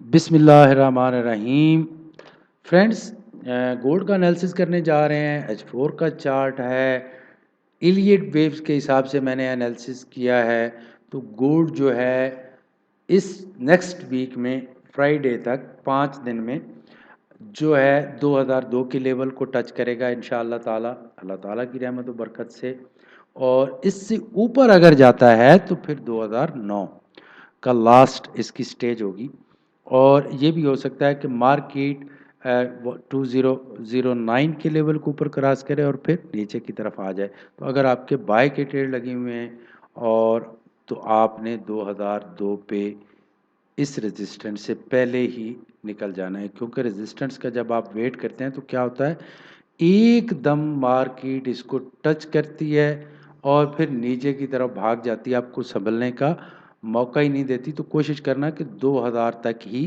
बिस्मिल्लाहिर्रहमानिर्रहीम। Friends, gold का analysis करने जा रहे हैं। H4 का चार्ट है, इलियट वेव्स के हिसाब से मैंने एनालिसिस किया है। तो गोल्ड जो है इस नेक्स्ट वीक में फ्राइडे तक 5 दिन में जो है 2002 के लेवल को टच करेगा इंशाअल्लाह ताला, अल्लाह ताला की रहमत व बरकत से। और इससे ऊपर अगर जाता है तो फिर 2009 का लास्ट इसकी स्टेज होगी। और ये भी हो सकता है कि मार्केट 2009 के लेवल को ऊपर क्रॉस करे और फिर नीचे की तरफ आ जाए। तो अगर आपके बाय के ट्रेड लगे हुए हैं और तो आपने 2002 पे इस रेजिस्टेंस से पहले ही निकल जाना है, क्योंकि रेजिस्टेंस का जब आप वेट करते हैं तो क्या होता है, एकदम मार्केट इसको टच करती है और फिर नीचे की तरफ भाग जाती है, आपको संभलने का मौका ही नहीं देती। तो कोशिश करना कि 2000 तक ही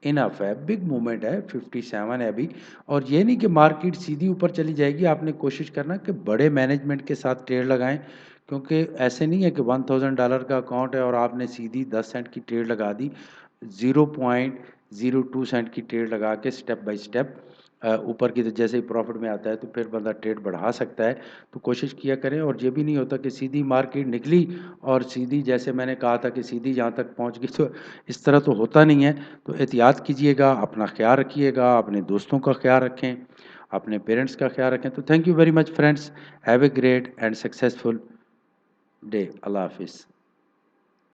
इनफ है। बिग मूवमेंट है, 57 है अभी। और ये नहीं कि मार्केट सीधी ऊपर चली जाएगी, आपने कोशिश करना कि बड़े मैनेजमेंट के साथ ट्रेड लगाएं, क्योंकि ऐसे नहीं है कि $1000 का अकाउंट है और आपने सीधी 10 सेंट की ट्रेड लगा दी। 0.02 सेंट की ट्रेड लगा के स्टेप बाय स्टेप ऊपर की, तो जैसे ही प्रॉफिट में आता है तो फिर बंदा ट्रेड बढ़ा सकता है। तो कोशिश किया करें। और ये भी नहीं होता कि सीधी मार्केट निकली और सीधी, जैसे मैंने कहा था कि सीधी यहाँ तक पहुँच गई, तो इस तरह तो होता नहीं है। तो एहतियात कीजिएगा, अपना ख्याल रखिएगा, अपने दोस्तों का ख्याल रखें, अपने पेरेंट्स का ख्याल रखें। तो thank you very much friends, have a great and successful day. अल्लाह हाफिज़।